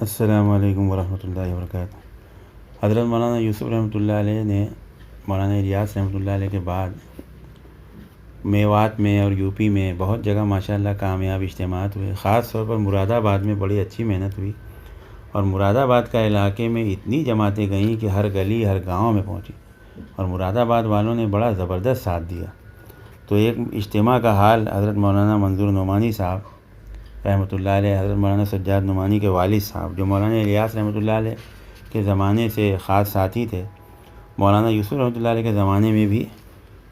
السلام علیکم ورحمۃ اللہ وبرکاتہ۔ حضرت مولانا یوسف رحمۃ اللہ علیہ نے مولانا الیاس رحمۃ اللہ علیہ کے بعد میوات میں اور یو پی میں بہت جگہ ماشاءاللہ کامیاب اجتماعات ہوئے۔ خاص طور پر مراد آباد میں بڑی اچھی محنت ہوئی، اور مراد آباد کا علاقے میں اتنی جماعتیں گئیں کہ ہر گلی ہر گاؤں میں پہنچی، اور مراد آباد والوں نے بڑا زبردست ساتھ دیا۔ تو ایک اجتماع کا حال حضرت مولانا منظور نعمانی صاحب رحمۃ اللہ علیہ، حضرت مولانا سجاد نعمانی کے والد صاحب جو مولانا الیاس رحمۃ اللہ علیہ کے زمانے سے خاص ساتھی تھے، مولانا یوسف رحمۃ اللہ علیہ کے زمانے میں بھی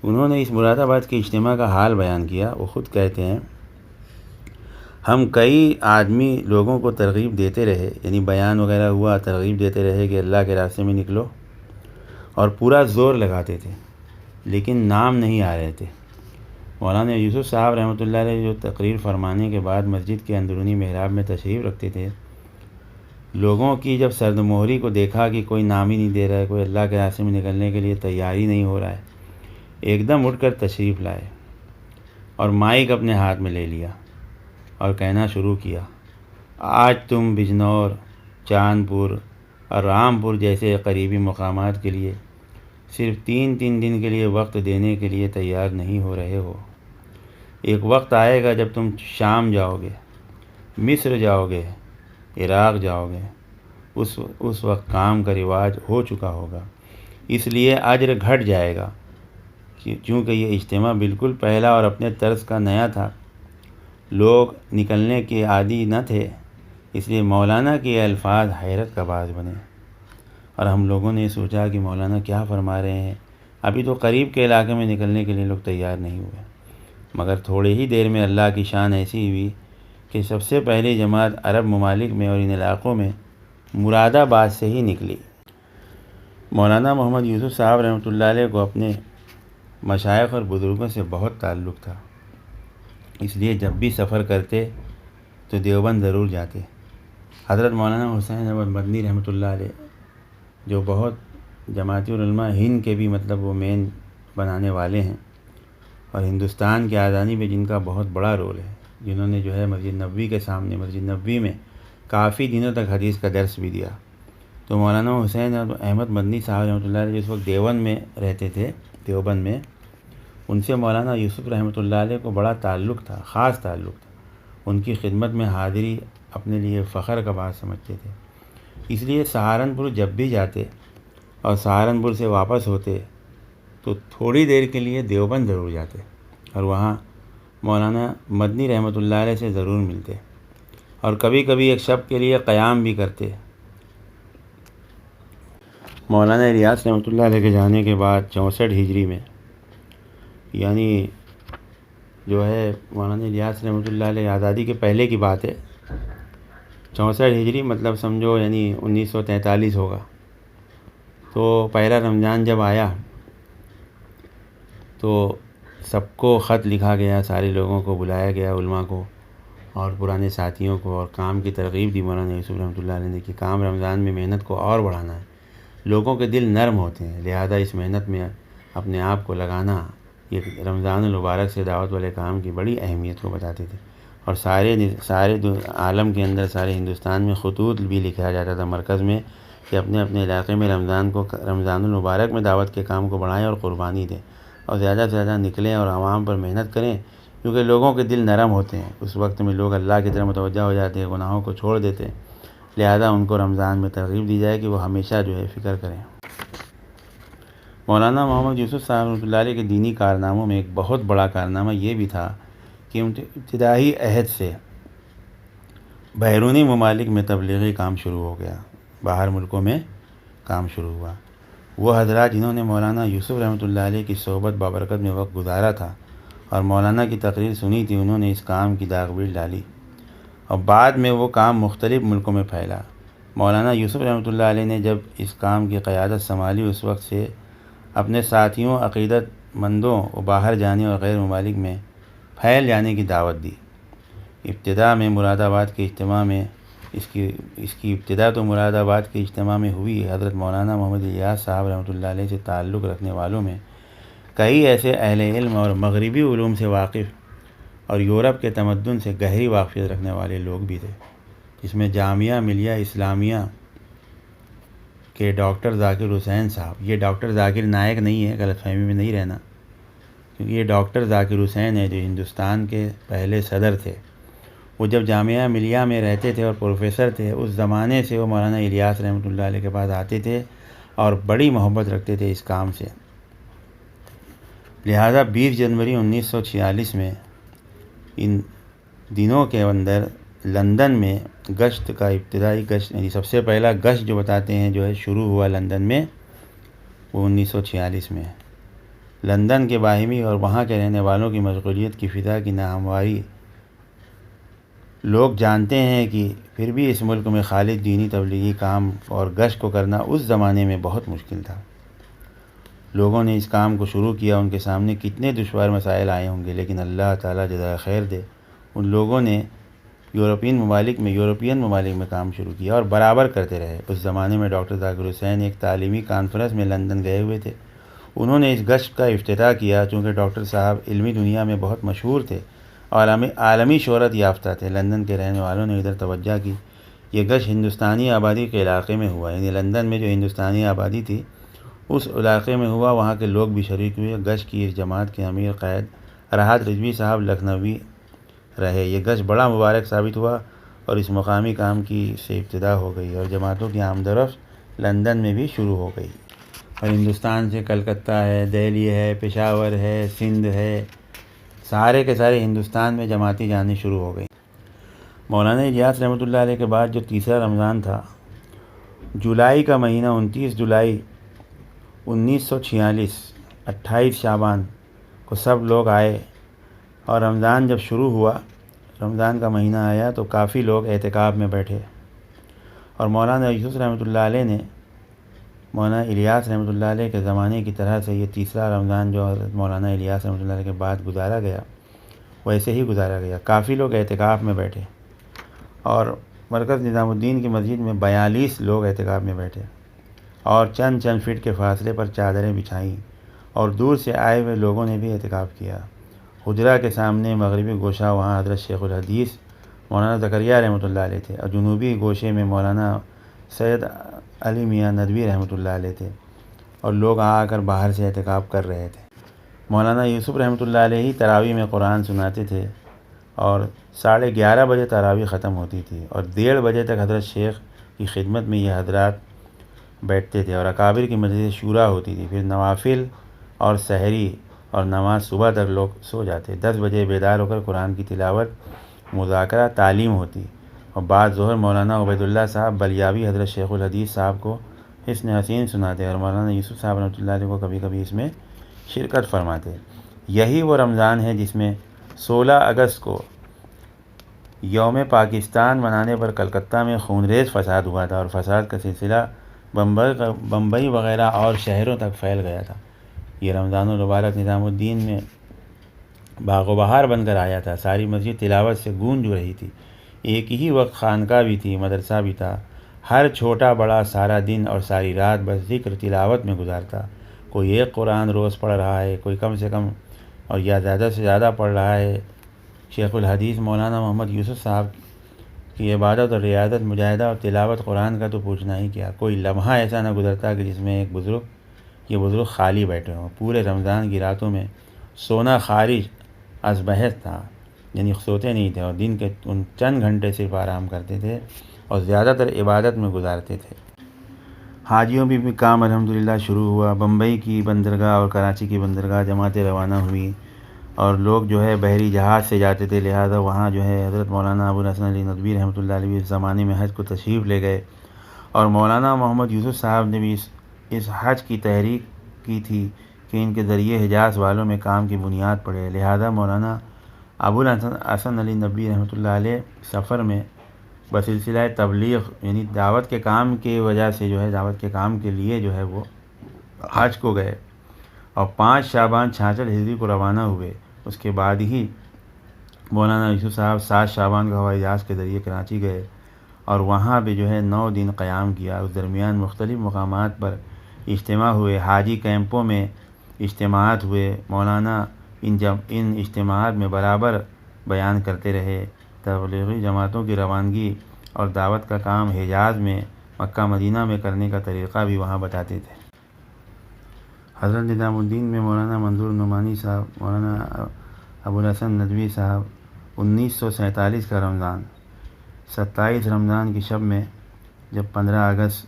انہوں نے اس مراد آباد کے اجتماع کا حال بیان کیا۔ وہ خود کہتے ہیں، ہم کئی آدمی لوگوں کو ترغیب دیتے رہے، یعنی بیان وغیرہ ہوا، ترغیب دیتے رہے کہ اللہ کے راستے میں نکلو، اور پورا زور لگاتے تھے، لیکن نام نہیں آ رہے تھے۔ مولانا یوسف صاحب رحمۃ اللہ علیہ جو تقریر فرمانے کے بعد مسجد کے اندرونی محراب میں تشریف رکھتے تھے، لوگوں کی جب سرد مہری کو دیکھا کہ کوئی نام ہی نہیں دے رہا ہے، کوئی اللہ کے راستے میں نکلنے کے لیے تیاری نہیں ہو رہا ہے، ایک دم اٹھ کر تشریف لائے اور مائک اپنے ہاتھ میں لے لیا اور کہنا شروع کیا، آج تم بجنور، چاندپور اور رامپور جیسے قریبی مقامات کے لیے صرف 3 دن کے لیے وقت دینے کے لیے تیار نہیں ہو رہے ہو۔ ایک وقت آئے گا جب تم شام جاؤ گے، مصر جاؤ گے، عراق جاؤ گے، اس وقت کام کا رواج ہو چکا ہوگا، اس لیے اجر گھٹ جائے گا۔ چونکہ یہ اجتماع بالکل پہلا اور اپنے طرز کا نیا تھا، لوگ نکلنے کے عادی نہ تھے، اس لیے مولانا کے یہ الفاظ حیرت کا باعث بنے، اور ہم لوگوں نے سوچا کہ مولانا کیا فرما رہے ہیں، ابھی تو قریب کے علاقے میں نکلنے کے لیے لوگ تیار نہیں ہوئے۔ مگر تھوڑے ہی دیر میں اللہ کی شان ایسی ہوئی کہ سب سے پہلی جماعت عرب ممالک میں اور ان علاقوں میں مراد آباد سے ہی نکلی۔ مولانا محمد یوسف صاحب رحمۃ اللہ علیہ کو اپنے مشائخ اور بزرگوں سے بہت تعلق تھا، اس لیے جب بھی سفر کرتے تو دیوبند ضرور جاتے۔ حضرت مولانا حسین احمد مدنی رحمۃ اللہ علیہ جو بہت جماعتی علماء ہند کے بھی وہ مین بنانے والے ہیں، اور ہندوستان کی آزادی میں جن کا بہت بڑا رول ہے، جنہوں نے مسجد نبوی کے سامنے، مسجد نبوی میں کافی دنوں تک حدیث کا درس بھی دیا۔ تو مولانا حسین احمد مدنی صاحب رحمۃ اللہ علیہ جس وقت دیوبند میں رہتے تھے، دیوبند میں، ان سے مولانا یوسف رحمۃ اللہ علیہ کو بڑا تعلق تھا، خاص تعلق تھا۔ ان کی خدمت میں حاضری اپنے لیے فخر کا باعث سمجھتے تھے، اس لیے سہارنپور جب بھی جاتے اور سہارنپور سے واپس ہوتے تو تھوڑی دیر کے لیے دیوبند ضرور جاتے، اور وہاں مولانا مدنی رحمۃ اللہ علیہ سے ضرور ملتے، اور کبھی کبھی ایک شب کے لیے قیام بھی کرتے۔ مولانا الیاس رحمۃ اللہ علیہ کے جانے کے بعد 64 ہجری میں، یعنی مولانا الیاس رحمۃ اللہ علیہ آزادی کے پہلے کی بات ہے، 64 ہجری سمجھو یعنی 1943 ہوگا۔ تو پہلا رمضان جب آیا تو سب کو خط لکھا گیا، سارے لوگوں کو بلایا گیا، علماء کو اور پرانے ساتھیوں کو، اور کام کی ترغیب دی مولانا یوسف رحمۃ اللہ علیہ نے کہ کام رمضان میں محنت کو اور بڑھانا ہے، لوگوں کے دل نرم ہوتے ہیں، لہذا اس محنت میں اپنے آپ کو لگانا، یہ رمضان المبارک سے دعوت والے کام کی بڑی اہمیت کو بتاتے تھے۔ اور سارے عالم کے اندر، سارے ہندوستان میں خطوط بھی لکھا جاتا تھا مرکز میں کہ اپنے اپنے علاقے میں رمضان المبارک میں دعوت کے کام کو بڑھائیں اور قربانی دیں، اور زیادہ سے زیادہ نکلیں اور عوام پر محنت کریں، کیونکہ لوگوں کے دل نرم ہوتے ہیں، اس وقت میں لوگ اللہ کی طرف متوجہ ہو جاتے ہیں، گناہوں کو چھوڑ دیتے ہیں، لہذا ان کو رمضان میں ترغیب دی جائے کہ وہ ہمیشہ فکر کریں۔ مولانا محمد یوسف صاحب رحمۃ اللہ علیہ کے دینی کارناموں میں ایک بہت بڑا کارنامہ یہ بھی تھا کہ ابتدائی عہد سے بیرونی ممالک میں تبلیغی کام شروع ہو گیا، باہر ملکوں میں کام شروع ہوا۔ وہ حضرات جنہوں نے مولانا یوسف رحمۃ اللہ علیہ کی صحبت بابرکت میں وقت گزارا تھا اور مولانا کی تقریر سنی تھی، انہوں نے اس کام کی داغ بیل ڈالی، اور بعد میں وہ کام مختلف ملکوں میں پھیلا۔ مولانا یوسف رحمۃ اللہ علیہ نے جب اس کام کی قیادت سنبھالی، اس وقت سے اپنے ساتھیوں، عقیدت مندوں کو باہر جانے اور غیر ممالک میں پھیل جانے کی دعوت دی۔ ابتدا میں مراد آباد کے اجتماع میں اس کی ابتدا تو مراد آباد کے اجتماع میں ہوئی۔ حضرت مولانا محمد الیاس صاحب رحمۃ اللہ علیہ سے تعلق رکھنے والوں میں کئی ایسے اہل علم اور مغربی علوم سے واقف اور یورپ کے تمدن سے گہری واقفیت رکھنے والے لوگ بھی تھے۔ جس میں جامعہ ملیہ اسلامیہ کے ڈاکٹر ذاکر حسین صاحب، یہ ڈاکٹر ذاکر نائک نہیں ہے، غلط فہمی میں نہیں رہنا، کیونکہ یہ ڈاکٹر ذاکر حسین ہے جو ہندوستان کے پہلے صدر تھے۔ وہ جب جامعہ ملیہ میں رہتے تھے اور پروفیسر تھے، اس زمانے سے وہ مولانا الیاس رحمۃ اللہ علیہ کے پاس آتے تھے اور بڑی محبت رکھتے تھے اس کام سے۔ لہذا 20 جنوری 1946 میں ان دنوں کے اندر لندن میں گشت کا ابتدائی گشت، یعنی سب سے پہلا گشت جو بتاتے ہیں جو ہے شروع ہوا لندن میں، وہ 1946 میں۔ لندن کے باہمی اور وہاں کے رہنے والوں کی مشغولیت کی فضا کی ناہمواری لوگ جانتے ہیں کہ پھر بھی اس ملک میں خالص دینی تبلیغی کام اور گشت کو کرنا اس زمانے میں بہت مشکل تھا۔ لوگوں نے اس کام کو شروع کیا، ان کے سامنے کتنے دشوار مسائل آئے ہوں گے، لیکن اللہ تعالیٰ جزائے خیر دے، ان لوگوں نے یورپین ممالک میں کام شروع کیا اور برابر کرتے رہے۔ اس زمانے میں ڈاکٹر ذاکر حسین ایک تعلیمی کانفرنس میں لندن گئے ہوئے تھے۔ انہوں نے اس گشت کا افتتاح کیا، چونکہ ڈاکٹر صاحب علمی دنیا میں بہت مشہور تھے، عالمی شہرت یافتہ تھے۔ لندن کے رہنے والوں نے ادھر توجہ کی۔ یہ گشت ہندوستانی آبادی کے علاقے میں ہوا، یعنی لندن میں جو ہندوستانی آبادی تھی اس علاقے میں ہوا، وہاں کے لوگ بھی شریک ہوئے۔ گشت کی اس جماعت کے امیر قائد راحت رضوی صاحب لکھنوی رہے۔ یہ گشت بڑا مبارک ثابت ہوا اور اس مقامی کام کی سے ابتدا ہو گئی اور جماعتوں کی آمد و رفت لندن میں بھی شروع ہو گئی، اور ہندوستان سے کلکتہ ہے، دہلی ہے، پشاور ہے، سندھ ہے، سارے کے سارے ہندوستان میں جماعتیں جانے شروع ہو گئی۔ مولانا الیاس رحمۃ اللہ علیہ کے بعد جو تیسرا رمضان تھا، جولائی کا مہینہ، 29 جولائی 1946، 28 شعبان کو سب لوگ آئے، اور رمضان جب شروع ہوا، رمضان کا مہینہ آیا تو کافی لوگ اعتکاف میں بیٹھے، اور مولانا یوسف رحمۃ اللہ علیہ نے مولانا الیاس رحمۃ اللہ علیہ کے زمانے کی طرح سے یہ تیسرا رمضان جو حضرت مولانا الیاس رحمۃ اللہ علیہ کے بعد گزارا گیا ویسے ہی گزارا گیا۔ کافی لوگ اعتکاف میں بیٹھے، اور مرکز نظام الدین کی مسجد میں 42 لوگ اعتکاف میں بیٹھے، اور چند فٹ کے فاصلے پر چادریں بچھائیں، اور دور سے آئے ہوئے لوگوں نے بھی اعتکاف کیا۔ حجرہ کے سامنے مغربی گوشہ وہاں حضرت شیخ الحدیث مولانا زکریہ رحمۃ اللہ علیہ تھے، اور جنوبی گوشے میں مولانا سید علی میاں ندوی رحمۃ اللہ علیہ تھے، اور لوگ آ کر باہر سے اعتکاف کر رہے تھے۔ مولانا یوسف رحمۃ اللہ علیہ ہی تراویح میں قرآن سناتے تھے، اور 11:30 بجے تراویح ختم ہوتی تھی، اور 1:30 بجے تک حضرت شیخ کی خدمت میں یہ حضرات بیٹھتے تھے، اور اکابر کی مجلس شورا ہوتی تھی۔ پھر نوافل اور سحری اور نماز صبح تک لوگ سو جاتے۔ 10 بجے بیدار ہو کر قرآن کی تلاوت، مذاکرہ، تعلیم ہوتی، اور بعد ظہر مولانا عبید اللہ صاحب بلیاوی حضرت شیخ الحدیث صاحب کو حسن حسین سناتے، اور مولانا یوسف صاحب رحمۃ اللہ علیہ کو کبھی کبھی اس میں شرکت فرماتے۔ یہی وہ رمضان ہے جس میں 16 اگست کو یوم پاکستان منانے پر کلکتہ میں خونریز فساد ہوا تھا، اور فساد کا سلسلہ بمبئی وغیرہ اور شہروں تک پھیل گیا تھا۔ یہ رمضان المبارک نظام الدین میں باغ و بہار بن کر آیا تھا۔ ساری مسجد تلاوت سے گونج رہی تھی۔ ایک ہی وقت خانقاہ بھی تھی، مدرسہ بھی تھا۔ ہر چھوٹا بڑا سارا دن اور ساری رات بس ذکر تلاوت میں گزارتا۔ کوئی ایک قرآن روز پڑھ رہا ہے، کوئی کم سے کم اور یا زیادہ سے زیادہ پڑھ رہا ہے۔ شیخ الحدیث مولانا محمد یوسف صاحب کی عبادت اور ریاضت، مجاہدہ اور تلاوت قرآن کا تو پوچھنا ہی کیا۔ کوئی لمحہ ایسا نہ گزرتا کہ جس میں یہ بزرگ خالی بیٹھے ہوں۔ پورے رمضان کی راتوں میں سونا خارج از بحث تھا، یعنی سوتے نہیں تھے، اور دن کے ان چند گھنٹے صرف آرام کرتے تھے اور زیادہ تر عبادت میں گزارتے تھے۔ حاجیوں بھی کام الحمدللہ شروع ہوا۔ بمبئی کی بندرگاہ اور کراچی کی بندرگاہ جماعتیں روانہ ہوئیں، اور لوگ جو ہے بحری جہاز سے جاتے تھے، لہذا وہاں جو ہے حضرت مولانا ابو الحسن علی ندوی رحمۃ اللہ علیہ اس زمانے میں حج کو تشریف لے گئے، اور مولانا محمد یوسف صاحب نے بھی اس حج کی تحریک کی تھی کہ ان کے ذریعے حجاز والوں میں کام کی بنیاد پڑے۔ لہذا مولانا ابو الحسن علی ندوی رحمۃ اللہ علیہ سفر میں بسلسلہ تبلیغ، یعنی دعوت کے کام کی وجہ سے جو ہے دعوت کے کام کے لیے جو ہے وہ حج کو گئے، اور 5 شعبان 66 ہجری کو روانہ ہوئے۔ اس کے بعد ہی مولانا یوسف صاحب 7 شعبان کو ہوائی جہاز کے ذریعے کراچی گئے، اور وہاں بھی جو ہے 9 دن قیام کیا۔ اس درمیان مختلف مقامات پر اجتماع ہوئے، حاجی کیمپوں میں اجتماعات ہوئے۔ مولانا ان اجتماعات میں برابر بیان کرتے رہے۔ تبلیغی جماعتوں کی روانگی اور دعوت کا کام حجاز میں مکہ مدینہ میں کرنے کا طریقہ بھی وہاں بتاتے تھے۔ حضرت نظام الدین میں مولانا منظور نعمانی صاحب، مولانا ابوالحسن ندوی صاحب 1947 کا رمضان 27 رمضان کی شب میں، جب 15 اگست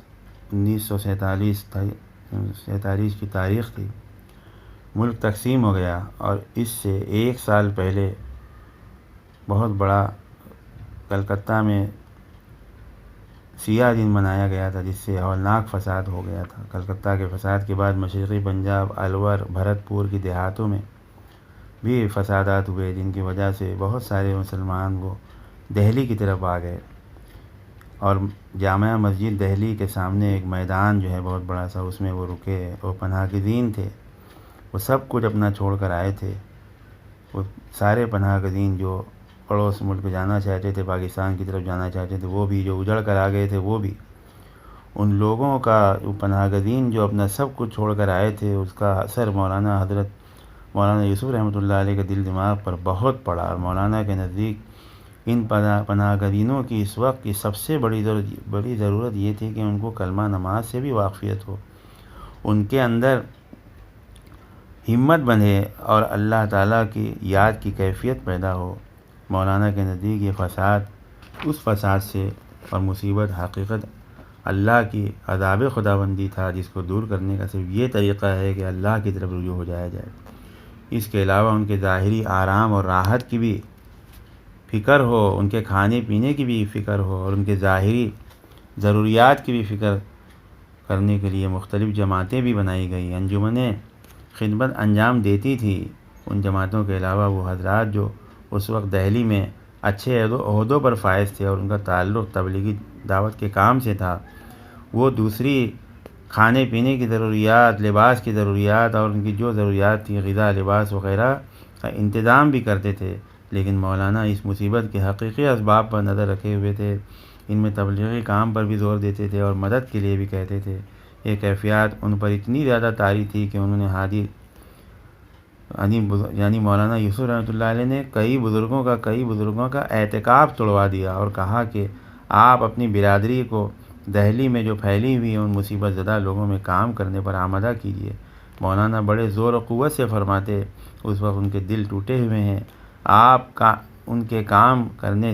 1947 کی تاریخ تھی، ملک تقسیم ہو گیا، اور اس سے ایک سال پہلے بہت بڑا کلکتہ میں سیاہ دن منایا گیا تھا، جس سے ہولناک فساد ہو گیا تھا۔ کلکتہ کے فساد کے بعد مشرقی پنجاب، الور، بھرت پور کی دیہاتوں میں بھی فسادات ہوئے، جن کی وجہ سے بہت سارے مسلمان وہ دہلی کی طرف آ گئے، اور جامع مسجد دہلی کے سامنے ایک میدان جو ہے بہت بڑا سا، اس میں وہ رکے، وہ پناہ گزین تھے، وہ سب کچھ اپنا چھوڑ کر آئے تھے۔ وہ سارے پناہ گزین جو پڑوس ملک جانا چاہتے تھے، پاکستان کی طرف جانا چاہتے تھے، وہ بھی، جو اجڑ کر آ گئے تھے وہ بھی، ان لوگوں کا، پناہ گزین جو اپنا سب کچھ چھوڑ کر آئے تھے، اس کا اثر حضرت مولانا یوسف رحمۃ اللہ علیہ کے دل دماغ پر بہت پڑا، اور مولانا کے نزدیک ان پناہ گزینوں کی اس وقت کی سب سے بڑی ضرورت یہ تھی کہ ان کو کلمہ نماز سے بھی واقفیت ہو، ان کے اندر ہمت بندھے اور اللہ تعالیٰ کی یاد کی کیفیت پیدا ہو۔ مولانا کے نزدیک یہ فساد اس فساد سے اور مصیبت حقیقت اللہ کی عذاب خداوندی تھا، جس کو دور کرنے کا صرف یہ طریقہ ہے کہ اللہ کی طرف رجوع ہو جایا جائے۔ اس کے علاوہ ان کے ظاہری آرام اور راحت کی بھی فکر ہو، ان کے کھانے پینے کی بھی فکر ہو، اور ان کے ظاہری ضروریات کی بھی فکر کرنے کے لیے مختلف جماعتیں بھی بنائی گئی، انجمنیں خدمت انجام دیتی تھی۔ ان جماعتوں کے علاوہ وہ حضرات جو اس وقت دہلی میں اچھے عہدوں پر فائز تھے اور ان کا تعلق تبلیغی دعوت کے کام سے تھا، وہ دوسری کھانے پینے کی ضروریات، لباس کی ضروریات، اور ان کی جو ضروریات تھی غذا، لباس وغیرہ کا انتظام بھی کرتے تھے، لیکن مولانا اس مصیبت کے حقیقی اسباب پر نظر رکھے ہوئے تھے، ان میں تبلیغی کام پر بھی زور دیتے تھے اور مدد کے لیے بھی کہتے تھے۔ یہ کیفیات ان پر اتنی زیادہ طاری تھی کہ انہوں نے یعنی مولانا یوسف رحمۃ اللہ علیہ نے کئی بزرگوں کا اعتکاف توڑوا دیا، اور کہا کہ آپ اپنی برادری کو دہلی میں جو پھیلی ہوئی ان مصیبت زدہ لوگوں میں کام کرنے پر آمادہ کیجیے۔ مولانا بڑے زور و قوت سے فرماتے، اس وقت ان کے دل ٹوٹے ہوئے ہیں، آپ کے کام کرنے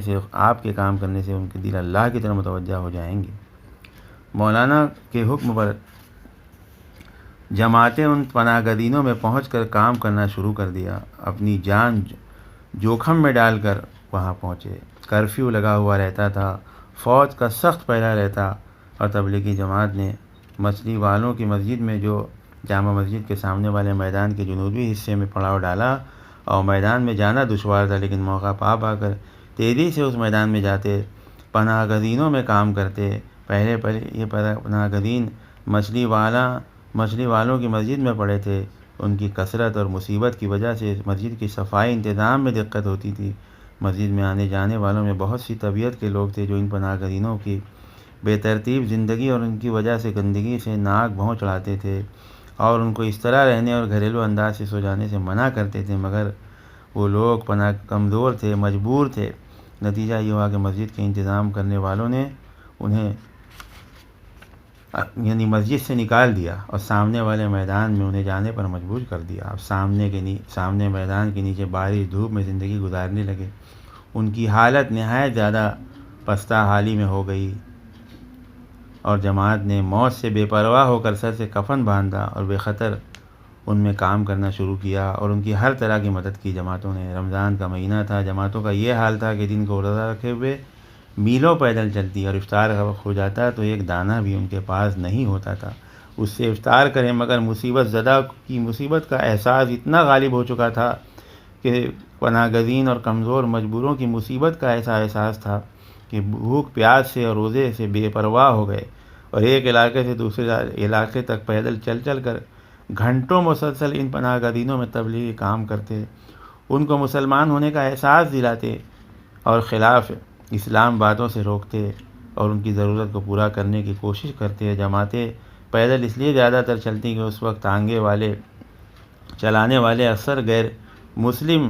سے ان کے دل اللہ کی طرف متوجہ ہو جائیں گے۔ مولانا کے حکم پر جماعتیں ان پناہ گزینوں میں پہنچ کر کام کرنا شروع کر دیا، اپنی جان جوخم میں ڈال کر وہاں پہنچے۔ کرفیو لگا ہوا رہتا تھا، فوج کا سخت پہرا رہتا، اور تبلیغی جماعت نے مچھلی والوں کی مسجد میں، جو جامع مسجد کے سامنے والے میدان کے جنوبی حصے میں پڑاؤ ڈالا، اور میدان میں جانا دشوار تھا، لیکن موقع پا کر تیزی سے اس میدان میں جاتے، پناہ گزینوں میں کام کرتے۔ پہلے یہ پناہ گزین مچھلی والوں کی مسجد میں پڑے تھے، ان کی کثرت اور مصیبت کی وجہ سے مسجد کی صفائی انتظام میں دقت ہوتی تھی۔ مسجد میں آنے جانے والوں میں بہت سی طبیعت کے لوگ تھے، جو ان پناہ گزینوں کی بے ترتیب زندگی اور ان کی وجہ سے گندگی سے ناک بھوں چڑھاتے تھے، اور ان کو اس طرح رہنے اور گھریلو انداز سے سو جانے سے منع کرتے تھے، مگر وہ لوگ کمزور تھے، مجبور تھے۔ نتیجہ یہ ہوا کہ مسجد کے انتظام کرنے والوں نے انہیں مسجد سے نکال دیا اور سامنے والے میدان میں انہیں جانے پر مجبور کر دیا۔ اب سامنے میدان کے نیچے بارش دھوپ میں زندگی گزارنے لگے۔ ان کی حالت نہایت زیادہ پستہ حالی میں ہو گئی، اور جماعت نے موت سے بے پرواہ ہو کر سر سے کفن باندھا اور بے خطر ان میں کام کرنا شروع کیا، اور ان کی ہر طرح کی مدد کی جماعتوں نے۔ رمضان کا مہینہ تھا، جماعتوں کا یہ حال تھا کہ دن کو روزہ رکھے ہوئے میلوں پیدل چلتی، اور افطار کا وقت ہو جاتا تو ایک دانہ بھی ان کے پاس نہیں ہوتا تھا اس سے افطار کریں، مگر مصیبت زدہ کی مصیبت کا احساس اتنا غالب ہو چکا تھا کہ پناہ گزین اور کمزور مجبوروں کی مصیبت کا ایسا احساس تھا کہ بھوک پیاس سے اور روزے سے بے پرواہ ہو گئے، اور ایک علاقے سے دوسرے علاقے تک پیدل چل کر گھنٹوں مسلسل ان پناہ گزینوں میں تبلیغی کام کرتے، ان کو مسلمان ہونے کا احساس دلاتے اور خلاف اسلام باتوں سے روکتے، اور ان کی ضرورت کو پورا کرنے کی کوشش کرتے۔ جماعتیں پیدل اس لیے زیادہ تر چلتی کہ اس وقت چلانے والے اکثر غیر مسلم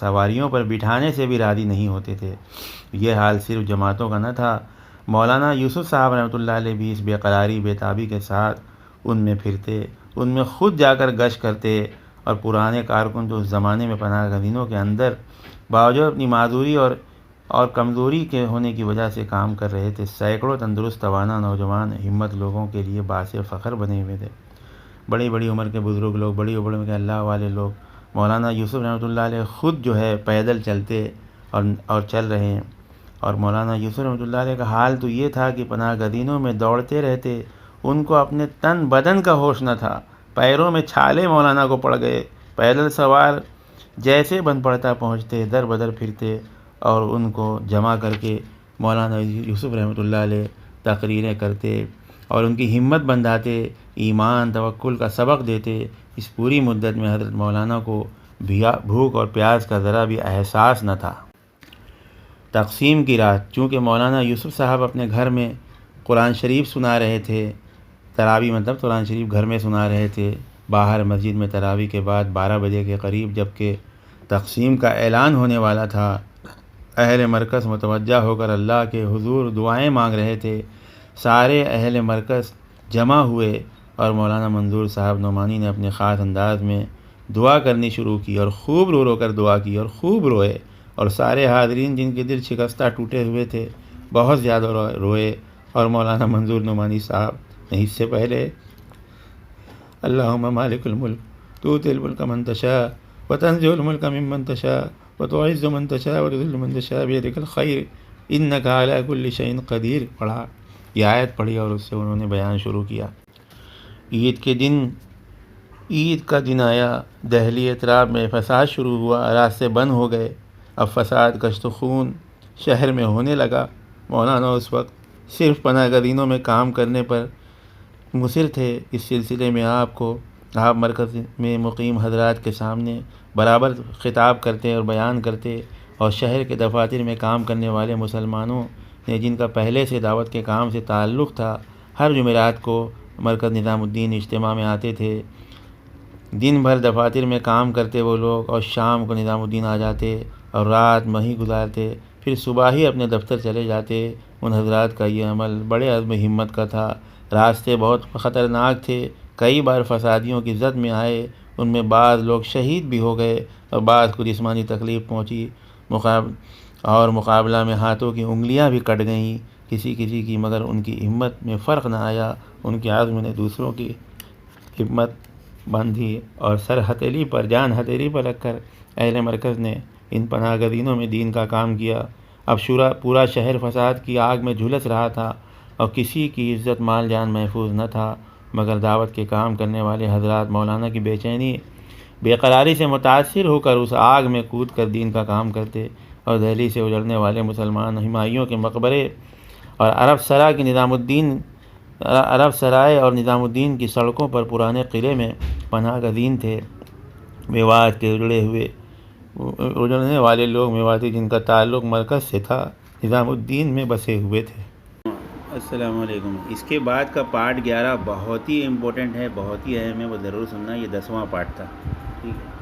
سواریوں پر بٹھانے سے بھی راضی نہیں ہوتے تھے۔ یہ حال صرف جماعتوں کا نہ تھا، مولانا یوسف صاحب رحمۃ اللہ علیہ بھی اس بے قراری بے تابی کے ساتھ ان میں پھرتے، ان میں خود جا کر گشت کرتے، اور پرانے کارکن جو اس زمانے میں پناہ گزینوں کے اندر باوجود اپنی معذوری اور کمزوری کے ہونے کی وجہ سے کام کر رہے تھے، سینکڑوں تندرست توانا نوجوان ہمت لوگوں کے لیے باعث فخر بنے ہوئے تھے۔ بڑی بڑی عمر کے بزرگ لوگ، بڑی عمر کے اللہ والے لوگ، مولانا یوسف رحمۃ اللہ علیہ خود جو ہے پیدل چلتے اور چل رہے ہیں، اور مولانا یوسف رحمۃ اللہ علیہ کا حال تو یہ تھا کہ پناہ گزینوں میں دوڑتے رہتے، ان کو اپنے تن بدن کا ہوش نہ تھا، پیروں میں چھالے مولانا کو پڑ گئے، پیدل سوار جیسے بن پڑتا پہنچتے، در بدر پھرتے اور ان کو جمع کر کے مولانا یوسف رحمۃ اللہ علیہ تقریریں کرتے اور ان کی ہمت بندھاتے، ایمان توکل کا سبق دیتے۔ اس پوری مدت میں حضرت مولانا کو بھوک اور پیاس کا ذرا بھی احساس نہ تھا۔ تقسیم کی رات، چونکہ مولانا یوسف صاحب اپنے گھر میں قرآن شریف سنا رہے تھے، تراویح مطلب قرآن شریف گھر میں سنا رہے تھے، باہر مسجد میں تراویح کے بعد 12 بجے کے قریب جبکہ تقسیم کا اعلان ہونے والا تھا، اہل مرکز متوجہ ہو کر اللہ کے حضور دعائیں مانگ رہے تھے۔ سارے اہل مرکز جمع ہوئے اور مولانا منظور صاحب نعمانی نے اپنے خاص انداز میں دعا کرنی شروع کی اور خوب رو رو کر دعا کی اور خوب روئے، اور سارے حاضرین جن کے دل شکستہ ٹوٹے ہوئے تھے بہت زیادہ روئے، اور مولانا منظور نعمانی صاحب نے اس سے پہلے اللہم مالک الملک تؤتی الملک من تشاء وتنزع الملک ممن تشاء وتعز من تشاء وتذل من تشاء بیدک الخیر انک علی کل شیء قدیر پڑھا۔ یہ آیت پڑھی اور اس سے انہوں نے بیان شروع کیا۔ عید کا دن آیا، دہلی اطراف میں فساد شروع ہوا، راستے بند ہو گئے، اب فساد کشت و خون شہر میں ہونے لگا۔ مولانا اس وقت صرف پناہ گزینوں میں کام کرنے پر مصر تھے۔ اس سلسلے میں آپ مرکز میں مقیم حضرات کے سامنے برابر خطاب کرتے اور بیان کرتے، اور شہر کے دفاتر میں کام کرنے والے مسلمانوں نے جن کا پہلے سے دعوت کے کام سے تعلق تھا، ہر جمعرات کو مرکز نظام الدین اجتماع میں آتے تھے۔ دن بھر دفاتر میں کام کرتے وہ لوگ، اور شام کو نظام الدین آ جاتے اور رات وہیں گزارتے، پھر صبح ہی اپنے دفتر چلے جاتے۔ ان حضرات کا یہ عمل بڑے عزم ہمت کا تھا۔ راستے بہت خطرناک تھے، کئی بار فسادیوں کی زد میں آئے، ان میں بعض لوگ شہید بھی ہو گئے اور بعض کو جسمانی تکلیف پہنچی، اور مقابلہ میں ہاتھوں کی انگلیاں بھی کٹ گئیں کسی کی، مگر ان کی ہمت میں فرق نہ آیا۔ ان کے عزم نے دوسروں کی ہمت باندھی اور جان ہتھیلی پر رکھ کر اہل مرکز نے ان پناہ گزینوں میں دین کا کام کیا۔ اب پورا شہر فساد کی آگ میں جھلس رہا تھا اور کسی کی عزت مال جان محفوظ نہ تھا، مگر دعوت کے کام کرنے والے حضرات مولانا کی بے قراری سے متاثر ہو کر اس آگ میں کود کر دین کا کام کرتے، اور دہلی سے اجڑنے والے مسلمان ہمایوں کے مقبرے اور عرب سرائے اور نظام الدین کی سڑکوں پر پرانے قلعے میں پناہ گزین تھے۔ میوات کے اجڑنے والے لوگ میواتی جن کا تعلق مرکز سے تھا، نظام الدین میں بسے ہوئے تھے۔ السلام علیکم۔ اس کے بعد کا پارٹ 11 بہت ہی امپورٹنٹ ہے، بہت ہی اہم ہے، وہ ضرور سننا۔ یہ 10واں پارٹ تھا، ٹھیک ہے۔